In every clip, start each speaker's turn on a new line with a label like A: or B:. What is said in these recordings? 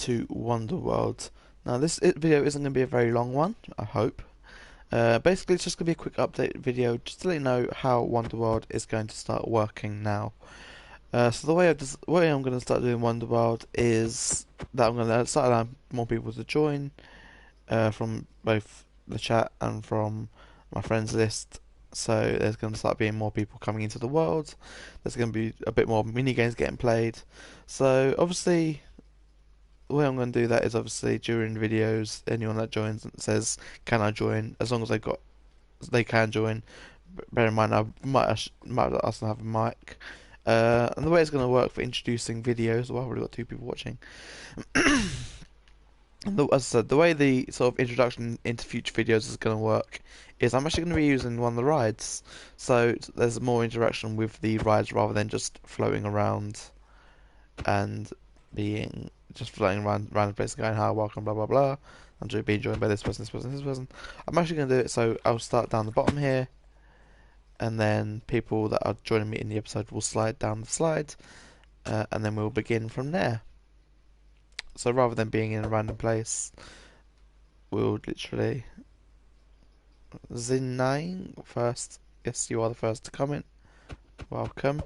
A: to Wonderworld. Now this video isn't going to be a very long one, I hope. Basically it's just going to be a quick update video just to let you know how Wonderworld is going to start working now. So the way I'm going to start doing Wonderworld is that I'm going to start allowing more people to join from both the chat and from my friends list. So there's going to start being more people coming into the world. There's going to be a bit more mini games getting played. So obviously, the way I'm going to do that is obviously during videos, anyone that joins and says, "Can I join?" As long as they can join. Bear in mind, I might ask them to have a mic. And the way it's going to work for introducing videos. Well, I've already got two people watching. As I said, the way the sort of introduction into future videos is going to work is I'm actually going to be using one of the rides, so there's more interaction with the rides rather than just floating around and being just floating around the place and going, "Hi, welcome, blah blah blah. I'm being joined by this person, this person, this person." I'm actually going to do it so I'll start down the bottom here, and then people that are joining me in the episode will slide down the slide, and then we'll begin from there. So rather than being in a random place, we'll literally Zin9 first. Yes, you are the first to comment. Welcome.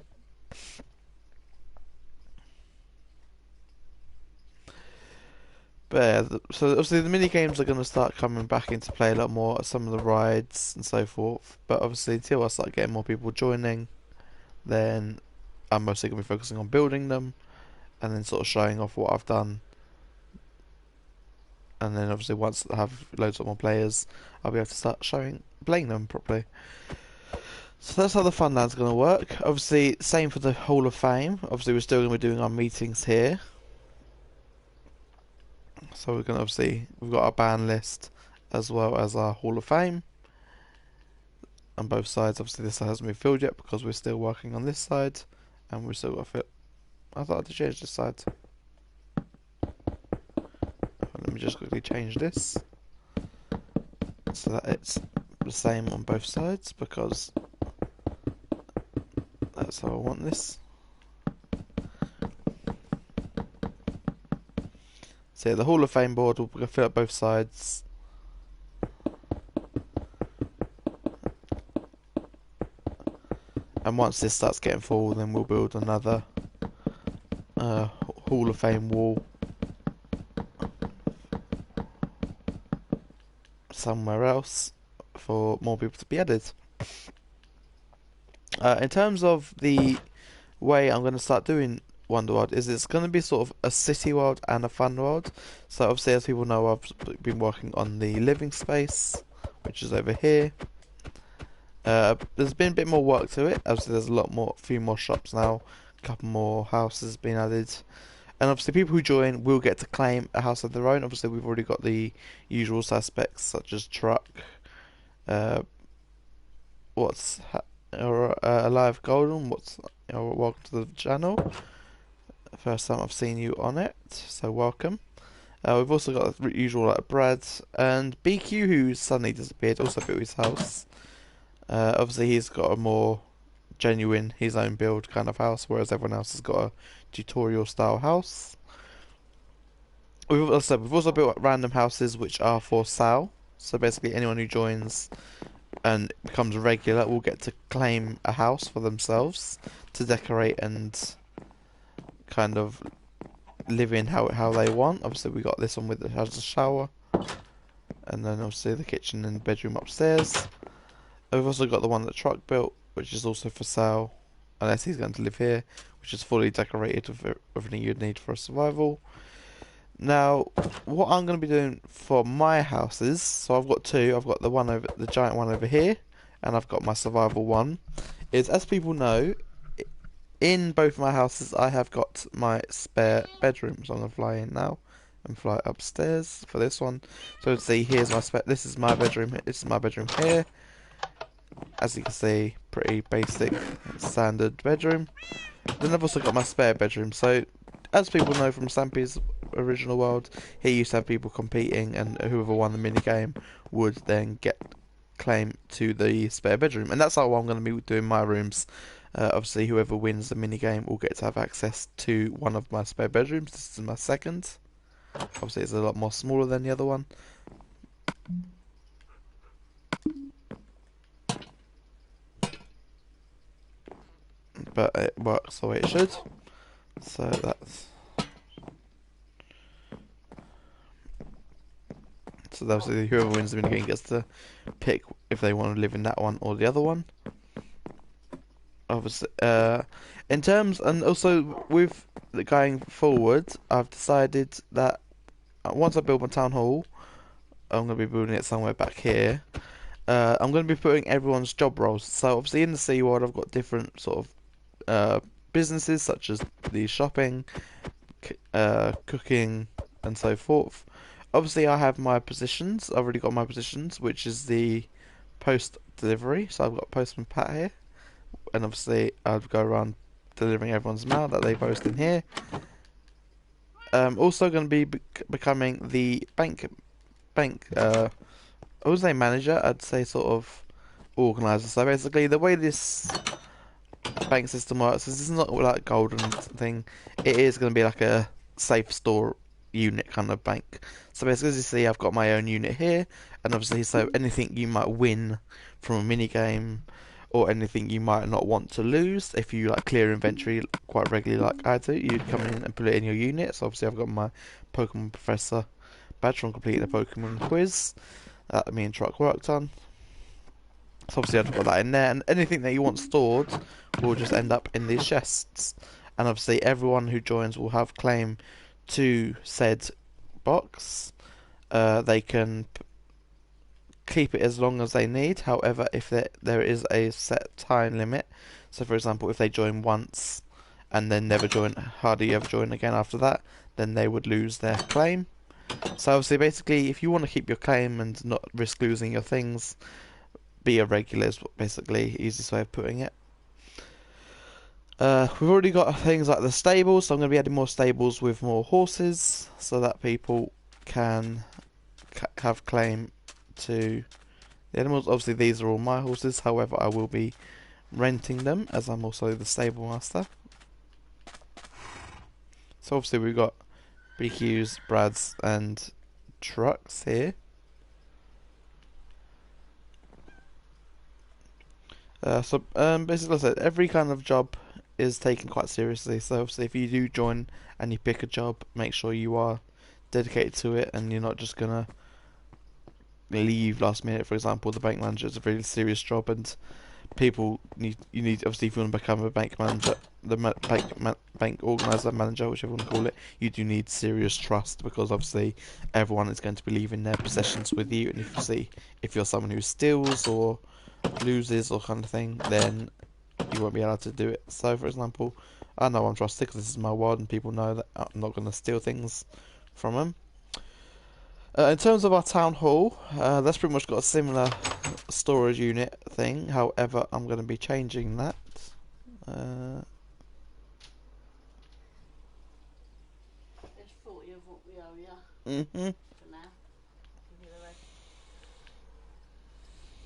A: But yeah, so obviously the mini games are going to start coming back into play a lot more. Some of the rides and so forth. But obviously until I start getting more people joining, then I'm mostly going to be focusing on building them and then sort of showing off what I've done. And then obviously once I have loads of more players, I'll be able to start playing them properly. So that's how the Funland's going to work. Obviously, same for the Hall of Fame. Obviously, we're still going to be doing our meetings here. So we're going to we've got our ban list as well as our Hall of Fame. On both sides, obviously this side hasn't been filled yet because we're still working on this side. And we've still got to fill. I thought I'd change this side. Let me just quickly change this so that it's the same on both sides because that's how I want this. So yeah, the Hall of Fame board will fill up both sides. And once this starts getting full, then we'll build another Hall of Fame wall somewhere else for more people to be added. In terms of the way I'm going to start doing Wonderworld is it's going to be sort of a city world and a fun world. So obviously, as people know, I've been working on the living space, which is over here. There's been a bit more work to it. Obviously, there's a few more shops now, a couple more houses being added, and obviously, people who join will get to claim a house of their own. Obviously, we've already got the usual suspects such as Truck, uh, Alive Golden. Welcome to the channel. First time I've seen you on it, so welcome. We've also got the usual Brad and BQ, who's suddenly disappeared. Also built his house. Obviously, he's got a more genuine, his own build kind of house, whereas everyone else has got a tutorial style house. We've also built random houses which are for sale. So basically, anyone who joins and becomes a regular will get to claim a house for themselves to decorate and kind of live in how they want. Obviously, we got this one with has a shower, and then obviously the kitchen and bedroom upstairs. We've also got the one that Truck built, which is also for sale, unless he's going to live here, which is fully decorated with everything you'd need for a survival. Now, what I'm going to be doing for my houses, so I've got two. I've got the giant one over here, and I've got my survival one. Is, as people know, in both my houses I have got my spare bedroom. So I'm going to fly in now and fly upstairs for this one. So see, here's my this is my bedroom. This is my bedroom here. As you can see, pretty basic, standard bedroom. Then I've also got my spare bedroom. So, as people know from Stampy's original world, he used to have people competing, and whoever won the mini game would then get claim to the spare bedroom. And that's how I'm going to be doing my rooms. Obviously, whoever wins the mini game will get to have access to one of my spare bedrooms. This is my second. Obviously, it's a lot more smaller than the other one. But it works the way it should. So that's... So obviously whoever wins the minigame gets to pick if they want to live in that one or the other one. Obviously, in terms, and also with going forward, I've decided that once I build my town hall, I'm going to be building it somewhere back here. I'm going to be putting everyone's job roles. So obviously in the Sea World, I've got different sort of businesses such as the shopping, cooking, and so forth. Obviously, I have my positions. I've already got my positions, which is the post delivery. So I've got Postman Pat here, and obviously I'll go around delivering everyone's mail that they post in here. Also going to be becoming the bank. I would say manager. I'd say sort of organizer. So basically, the way this bank system works is it's not like golden thing. It is going to be like a safe store unit kind of bank. So basically, as you see, I've got my own unit here, and obviously, so anything you might win from a mini game, or anything you might not want to lose, if you like clear inventory quite regularly, like I do, you'd come in and put it in your unit. So obviously, I've got my Pokemon Professor badge from completing a Pokemon quiz that me and Truck worked on. So obviously I've got that in there, and anything that you want stored will just end up in these chests. And obviously everyone who joins will have claim to said box. They can keep it as long as they need. However, if there is a set time limit, so for example, if they join once and then never join, hardly ever join again after that, then they would lose their claim. So obviously, basically, if you want to keep your claim and not risk losing your things, be a regular is basically the easiest way of putting it. We've already got things like the stables, so I'm going to be adding more stables with more horses, so that people can have claim to the animals. Obviously, these are all my horses, however, I will be renting them, as I'm also the stable master. So obviously we've got BQs, Brads, and Trucks here. Basically, like I said, every kind of job is taken quite seriously. So obviously, if you do join and you pick a job, make sure you are dedicated to it, and you're not just gonna leave last minute. For example, the bank manager is a really serious job, and you need obviously if you want to become a bank manager, the bank organizer manager, whichever you want to call it, you do need serious trust, because obviously everyone is going to be leaving their possessions with you, and if you're someone who steals or loses or kind of thing, then you won't be allowed to do it. So for example, I know I'm trusted because this is my world and people know that I'm not going to steal things from them. In terms of our town hall, that's pretty much got a similar storage unit thing. However, I'm going to be changing that.
B: There's 40 of what we owe you
A: Mm-hmm.
B: for now. Give you the rest.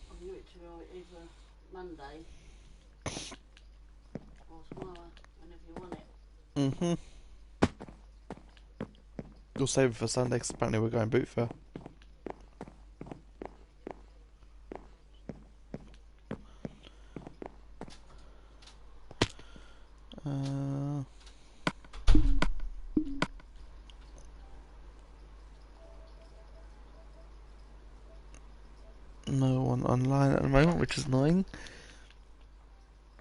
B: I'll give it to you either Monday or tomorrow, whenever you want it.
A: Mm-hmm. You'll save it for Sunday because apparently we're going boot fair. No one online at the moment, which is annoying.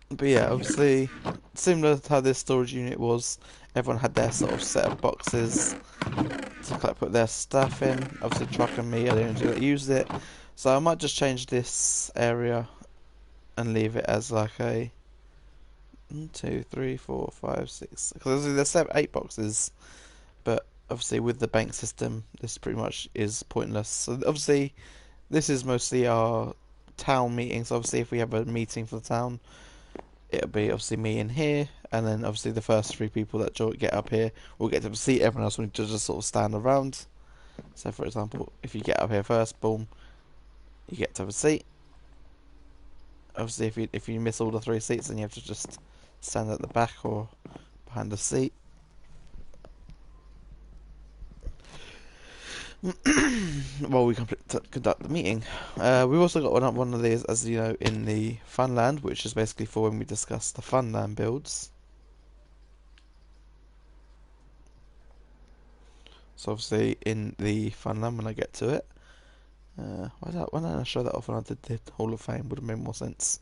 A: But yeah, obviously, similar to how this storage unit was, everyone had their sort of set of boxes to like put their stuff in. Obviously, Truck and me are the only two that used it. So I might just change this area and leave it as like a 1, 2, 3, 4, 5, 6. Because there's 8 boxes, but obviously with the bank system, this pretty much is pointless. So obviously, this is mostly our town meetings. Obviously, if we have a meeting for the town, it'll be obviously me in here, and then obviously the first 3 people that get up here will get to see. Everyone else will just sort of stand around. So for example, if you get up here first, boom, you get to have a seat. Obviously, if you miss all the 3 seats, then you have to just stand at the back or behind the seat. While we conduct the meeting. We've also got one of these, as you know, in the Funland, which is basically for when we discuss the Funland builds. So obviously in the Funland when I get to it. Why don't I show that off when I did the Hall of Fame? Would have made more sense.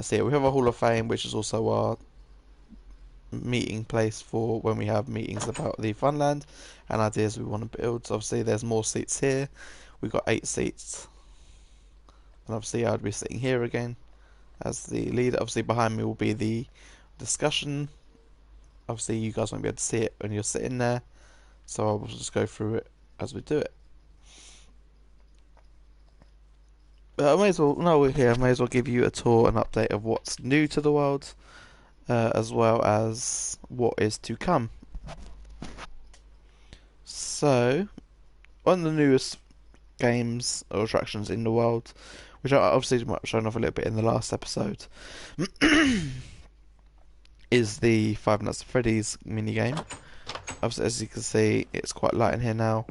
A: So yeah, we have a Hall of Fame, which is also our meeting place for when we have meetings about the Funland and ideas we want to build. So obviously there's more seats here. We've got 8 seats. And obviously I'd be sitting here again as the leader. Obviously behind me will be the discussion. Obviously you guys won't be able to see it when you're sitting there, so I'll just go through it as we do it. But I may as well, now we're here, I may as well give you a tour and update of what's new to the world, as well as what is to come. So, one of the newest games or attractions in the world, which I obviously might have shown off a little bit in the last episode, is the Five Nights at Freddy's minigame. Obviously, as you can see, it's quite light in here now,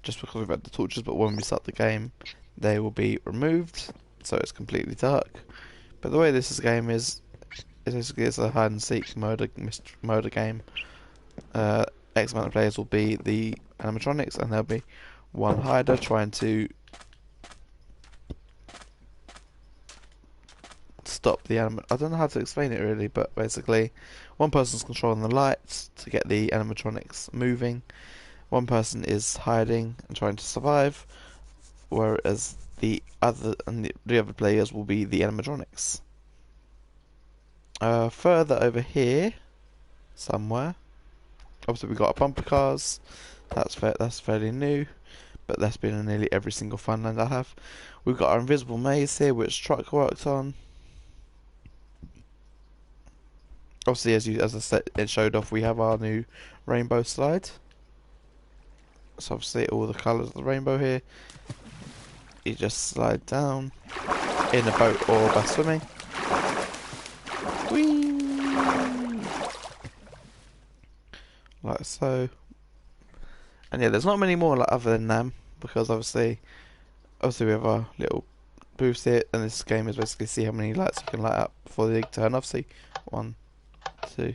A: just because we've had the torches, but when we start the game, they will be removed, so it's completely dark. But the way this game is basically it's a hide and seek murder game. X amount of players will be the animatronics, and there'll be one hider trying to stop the I don't know how to explain it really, but basically one person's controlling the lights to get the animatronics moving, one person is hiding and trying to survive, whereas the other players will be the animatronics. Further over here somewhere, obviously we've got our bumper cars. That's fairly new, but that's been in nearly every single Funland I have. We've got our invisible maze here, which Truck worked on. Obviously, as I said, it showed off, we have our new rainbow slide. So obviously all the colours of the rainbow here. You just slide down in a boat or by swimming. Whee! Like so. And yeah, there's not many more other than them, because obviously we have our little boost here, and this game is basically see how many lights you can light up before they turn off. See, 1, 2,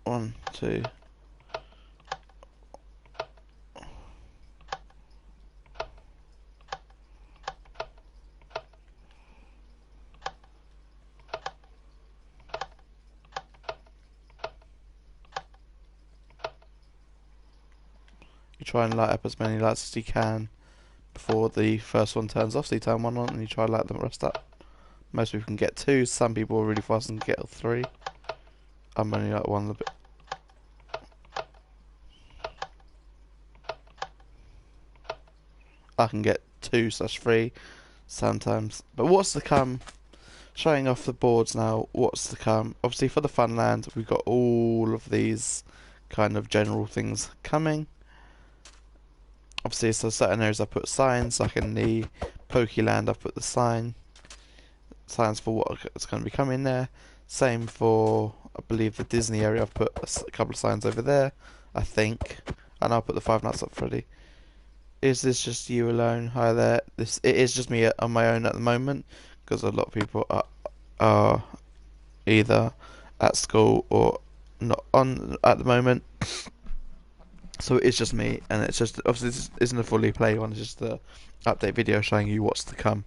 A: 1, 2. You try and light up as many lights as you can before the first one turns off. So you turn one on and you try to light the rest up. Most people can get 2. Some people are really fast and get 3. I'm only like 1 a bit. I can get 2/3 sometimes. But what's to come? Showing off the boards now. What's to come? Obviously for the Funland, we've got all of these kind of general things coming. Obviously, so certain areas I put signs, like in the Pokeland I put the signs for what's going to be coming there. Same for, I believe, the Disney area, I've put a couple of signs over there, I think. And I'll put the Five Nights at Freddy. Is this just you alone? Hi there. It is just me on my own at the moment, because a lot of people are either at school or not on at the moment. So it's just me, and it's just, obviously this isn't a fully play one, it's just the update video showing you what's to come.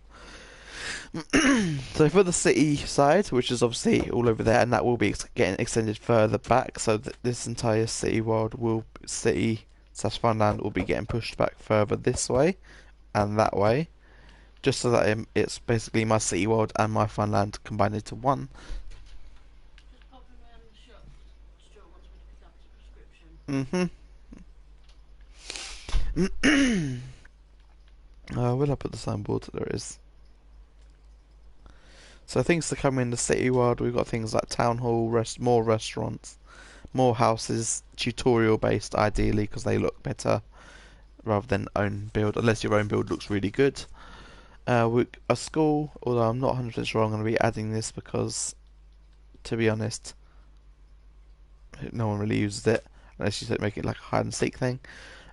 A: So for the city side, which is obviously all over there, and that will be getting extended further back, so that this entire city world Funland will be getting pushed back further this way and that way, just so that it's basically my city world and my Funland combined into one.
B: Just pop him around the shop. Stuart wants me to pick up his prescription.
A: Where'd I put the signboard? There it is. So things to come in the city world, we've got things like town hall, more restaurants, more houses, tutorial based ideally, because they look better rather than own build, unless your own build looks really good. A school, although I'm not 100% sure I'm going to be adding this, because to be honest, No one really uses it unless you make it like a hide and seek thing.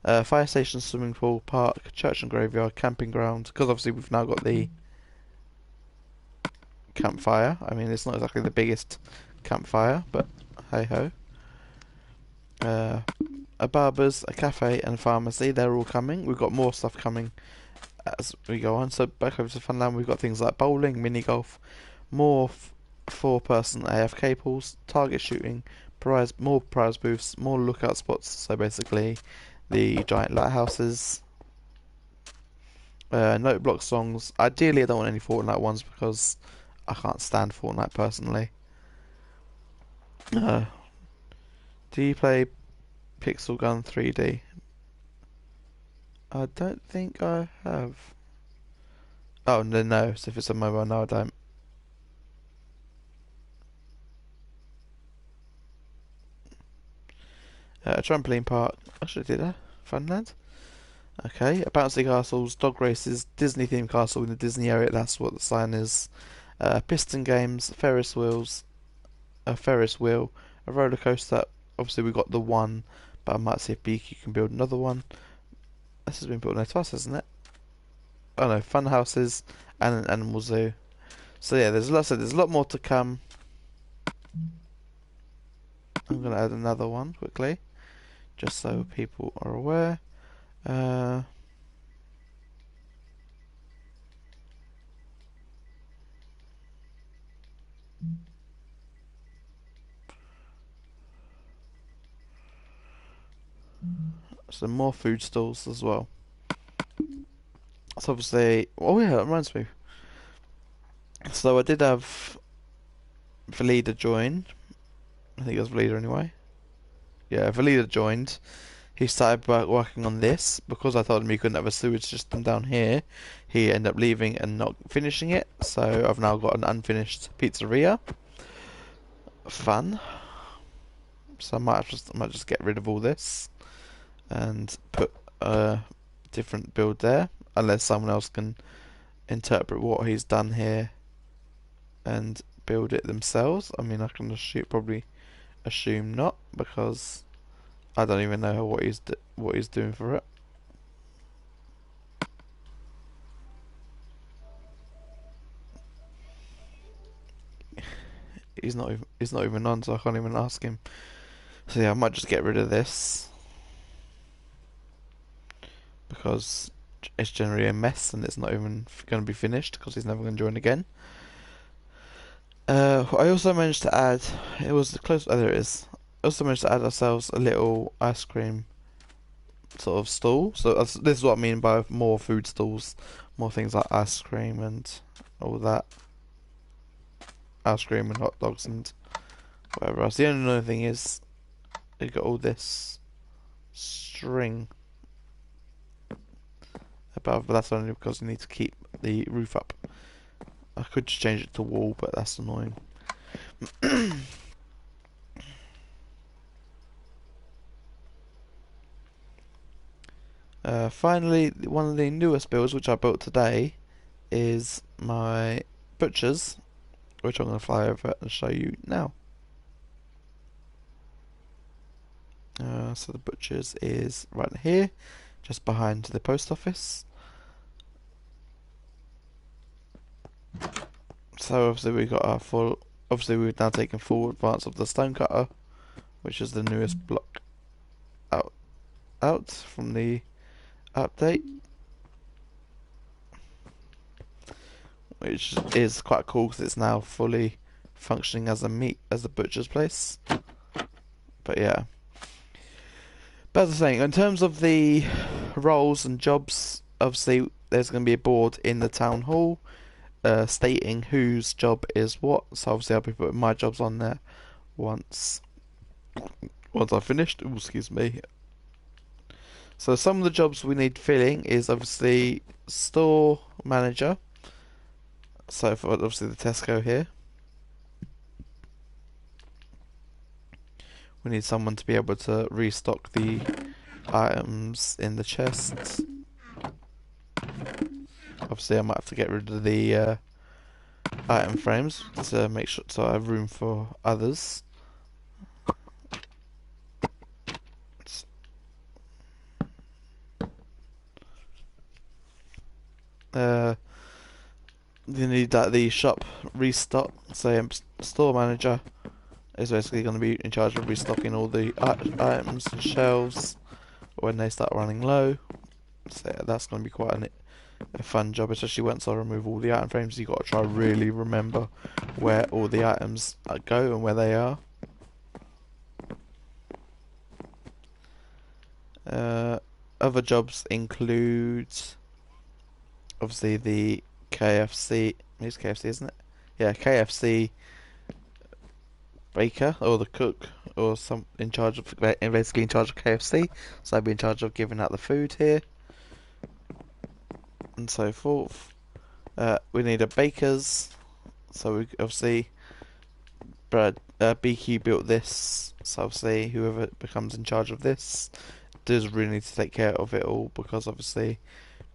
A: Fire station, swimming pool, park, church and graveyard, camping ground. Because obviously we've now got the campfire. I mean, it's not exactly the biggest campfire, but hey ho. A barber's, a cafe, and a pharmacy. They're all coming. We've got more stuff coming as we go on. So back over to Funland, we've got things like bowling, mini golf, more four-person AFK pools, target shooting, more prize booths, more lookout spots. So basically, the giant lighthouses. Note block songs. Ideally, I don't want any Fortnite ones because I can't stand Fortnite personally. Do you play Pixel Gun 3D? I don't think I have. Oh, no. So if it's on mobile, no, I don't. A trampoline park. I should have did that. Funland. Okay. A bouncy castles, dog races, Disney themed castle in the Disney area. That's what the sign is. Piston games, Ferris wheels, a Ferris wheel, a roller coaster. Obviously, we've got the one, but I might see if BQ can build another one. This has been built there twice, hasn't it? Oh no, fun houses and an animal zoo. So yeah, there's a lot more to come. I'm gonna add another one quickly, just so people are aware. Some more food stalls as well. So obviously, oh yeah, that reminds me. So I did have Valida join. I think it was Valida anyway. Yeah, Valida joined. He started working on this because I told him he couldn't have a sewage system down here. He ended up leaving and not finishing it. So I've now got an unfinished pizzeria. Fun. So I might just get rid of all this and put a different build there, unless someone else can interpret what he's done here and build it themselves. I mean, I can probably assume not, because I don't even know what he's doing for it. He's not even on, so I can't even ask him. So yeah, I might just get rid of this because it's generally a mess and it's not even going to be finished because he's never going to join again. I also managed to add. It was close. Oh, there it is. I also managed to add ourselves a little ice cream sort of stall. So this is what I mean by more food stalls, more things like ice cream and all that. Ice cream and hot dogs and whatever else. The only annoying thing is you got all this string above, but that's only because you need to keep the roof up. I could just change it to wall, but that's annoying. Finally, one of the newest builds, which I built today, is my butcher's, which I'm going to fly over and show you now. So the butcher's is right here, just behind the post office. So obviously we got our full. Obviously we've now taken full advance of the stonecutter, which is the newest block out from the update, which is quite cool because it's now fully functioning as a butcher's place. But yeah, but as I was saying, in terms of the roles and jobs, obviously there's going to be a board in the town hall stating whose job is what. So obviously I'll be putting my jobs on there once I've finished. Ooh, excuse me. So some of the jobs we need filling is obviously store manager. So for obviously the Tesco here, we need someone to be able to restock the items in the chests. Obviously I might have to get rid of the item frames to make sure so I have room for others. Uh, you need that the shop restock. So store manager is basically going to be in charge of restocking all the items and shelves when they start running low. So that's going to be quite a fun job, especially once I remove all the item frames. You've got to try really remember where all the items go and where they are. Other jobs include obviously the KFC. It's KFC, isn't it? Yeah, KFC baker or the cook or some in charge of basically in charge of KFC. So I'd be in charge of giving out the food here and so forth. We need a baker's. So we obviously BQ built this. So obviously whoever becomes in charge of this does really need to take care of it all because obviously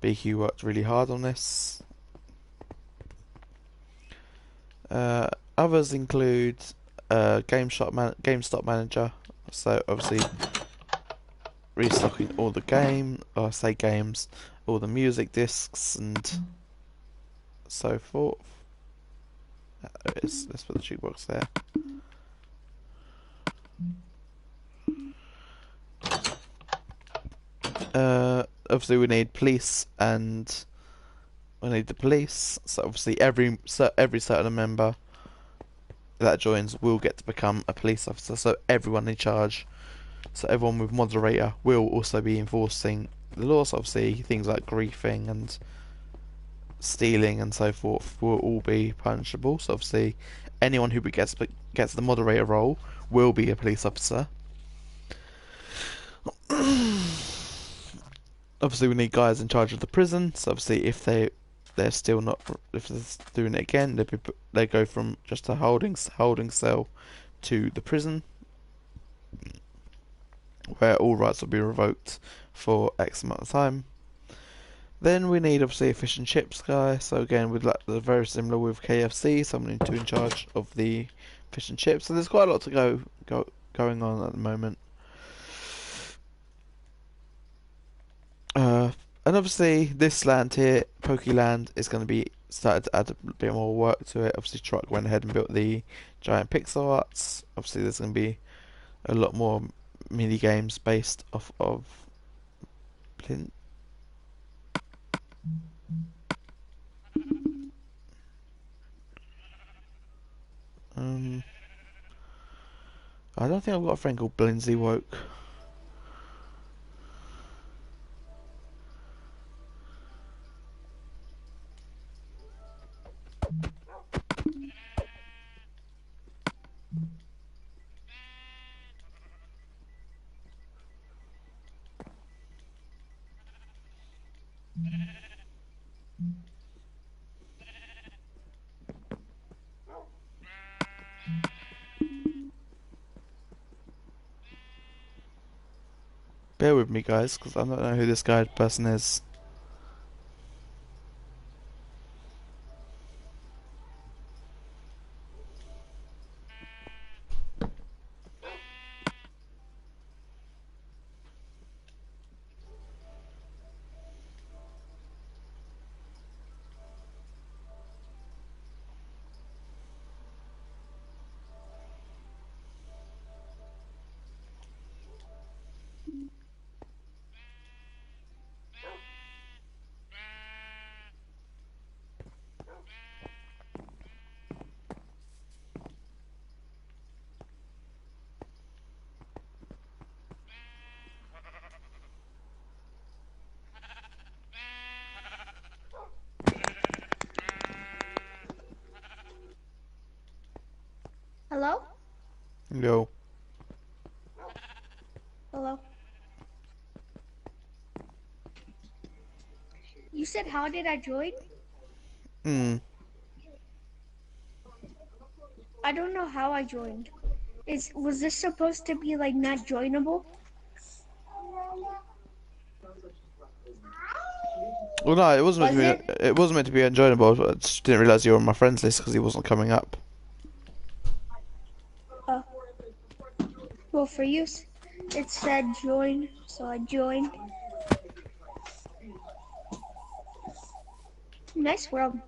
A: BQ worked really hard on this. Others include GameStop manager. So obviously restocking all the games, all the music discs and so forth. Let's put the jukebox there. Obviously we need police and we need the police. So obviously every certain member that joins will get to become a police officer. So everyone in charge, so everyone with moderator will also be enforcing the laws. Obviously things like griefing and stealing and so forth will all be punishable. So obviously anyone who gets the moderator role will be a police officer. Obviously we need guys in charge of the prison. So obviously if they're doing it again, they go from just a holding cell to the prison, where all rights will be revoked for X amount of time. Then we need obviously a fish and chips guy. So again, with very similar with KFC, someone in charge of the fish and chips. So there's quite a lot to going on at the moment. And obviously this land here, Pokeland, is going to be started to add a bit more work to it. Obviously Truck went ahead and built the giant pixel arts. Obviously there's going to be a lot more mini games based off of Plint. I don't think I've got a friend called Blindsy Woke. Bear with me, guys, because I don't know who this person is.
B: Hello?
A: Yo.
B: Hello? You said how did I join? I don't know how I joined. Was this supposed to be like not joinable?
A: Well, no, it wasn't meant to be. It wasn't meant to be unjoinable. I just didn't realise you were on my friends list because he wasn't coming up.
B: Well, for you, it said join, so I joined.
C: Nice world.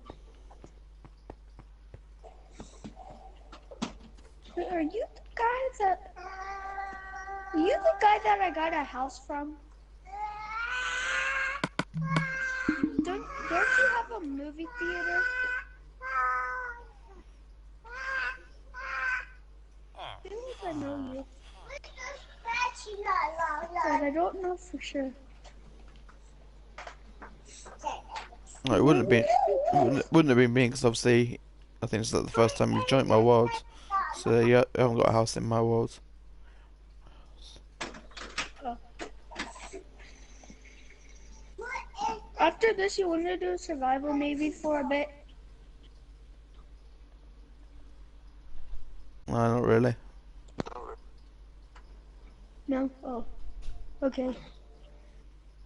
C: Are you the guy that? Are you the guy that I got a house from? Don't you have a movie theater? I feel like I know you, but I don't know for sure.
A: No, it wouldn't be. Wouldn't have been me because obviously, I think it's like the first time you've joined my world. So yeah, you haven't got a house in my world.
C: After this, you want to do survival maybe for a bit?
A: No, not really.
C: No? Oh, okay.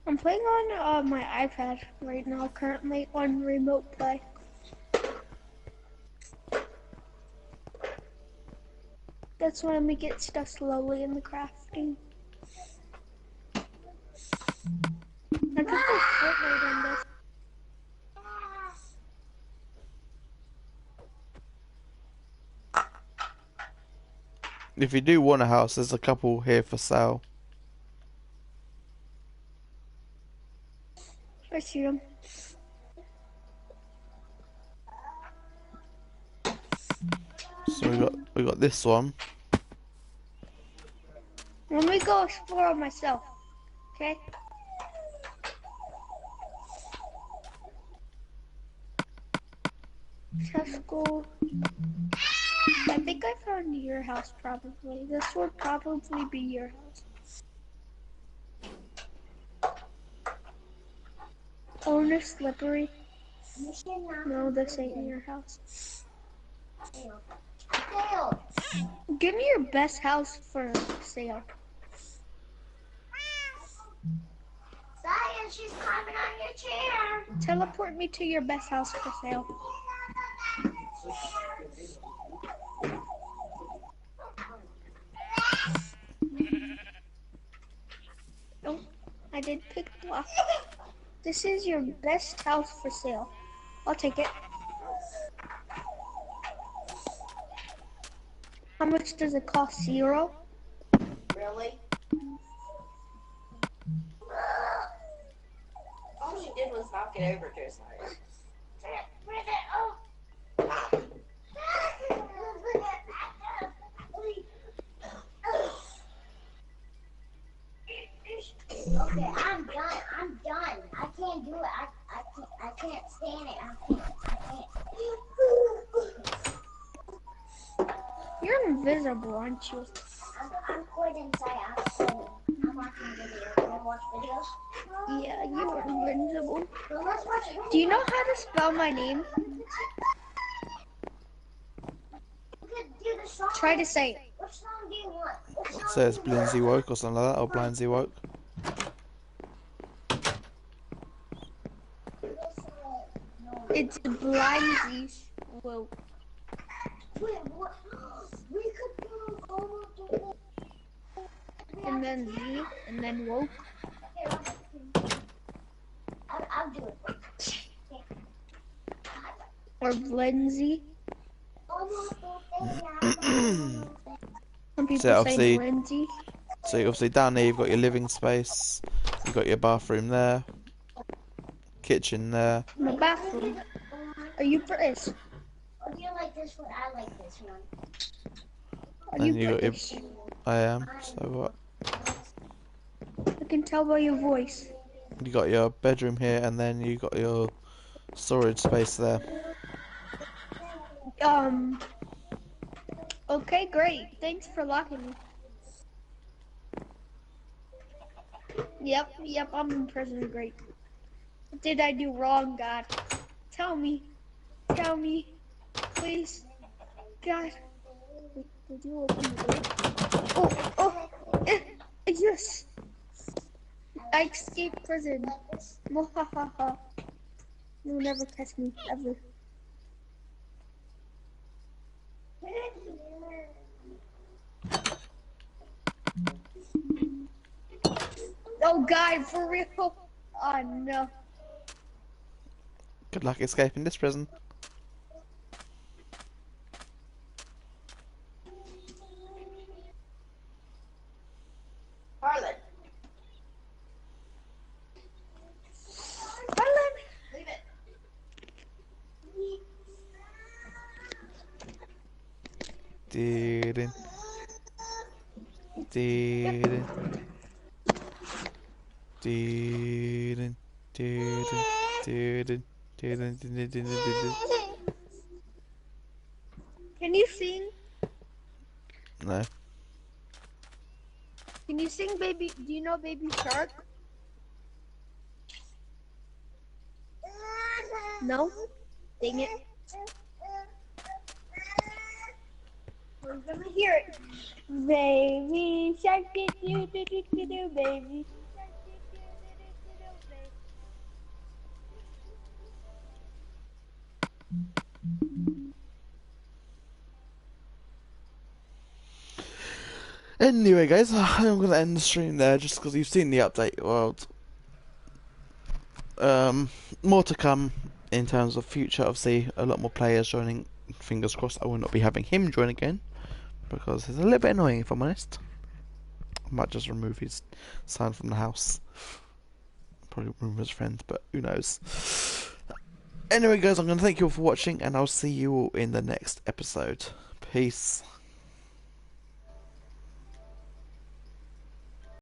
C: I'm playing on my iPad right now, currently on remote play. That's why we get stuff slowly in the crafting. I could play Fortnite on this.
A: If you do want a house, there's a couple here for sale.
C: I see them.
A: So we got this one.
C: Let me go explore myself, okay? Tesco. I think I found your house probably. This would probably be your house. Owner Slippery. No, this ain't your house. Give me your best house for sale.
D: Zion, she's climbing on your chair.
C: Teleport me to your best house for sale. Oh, I did pick block. This is your best house for sale. I'll take it. How much does it cost? 0?
D: Really? All she did was knock it over to us. Okay, I'm done. I'm done. I can't do it. I can't stand it. I can't.
C: You're invisible, aren't you?
D: I'm quite inside. I'm watching videos. Can I watch videos?
C: Yeah, you're invincible.
D: Well, let's watch videos.
C: Do you know how to spell my name?
D: We could do the song.
C: Try to say it.
D: What song do you want? What song
A: It says
D: do you want?
A: Blindsy Woke or something like that, or Blindsy Woke.
C: It's Blindsy. Whoa.
D: Wait, what? We could do almost.
C: And then Z, and then woke.
D: I'll do it.
C: Or Blindsy. Some people
A: So
C: say
A: obviously-
C: Blindsy.
A: So obviously down there you've got your living space, you've got your bathroom there, kitchen there.
C: My bathroom. Are you British?
D: Or do you like this one? I like this one.
C: Are
A: And
C: you
A: you got your-
C: British?
A: I am. So what?
C: I can tell by your voice.
A: You got your bedroom here, and then you got your storage space there.
C: Okay, great. Thanks for locking me. Yep, I'm in prison. Great. What did I do wrong, God? Tell me. Please. God. Wait, did you open the door? Yes. I escaped prison. Mwahaha. You'll never catch me, ever. Oh God, for real? Oh no.
A: Good luck escaping this prison.
D: Harlan,
C: Harlan!
D: leave it.
A: Didn't. Didn't. Didn't. Didn't. Didn't.
C: Can you sing?
A: No.
C: Can you sing Baby? Do you know Baby Shark? No? Dang it. We're gonna hear it. Baby Shark, do do do do do do, baby. Shark, do do do do do do, baby.
A: Anyway, guys, I'm gonna end the stream there just because you've seen the update world. More to come in terms of future. Obviously, a lot more players joining. Fingers crossed, I will not be having him join again because it's a little bit annoying, if I'm honest. I might just remove his sign from the house. Probably remove his friends, but who knows. Anyway, guys, I'm gonna thank you all for watching, and I'll see you all in the next episode. Peace.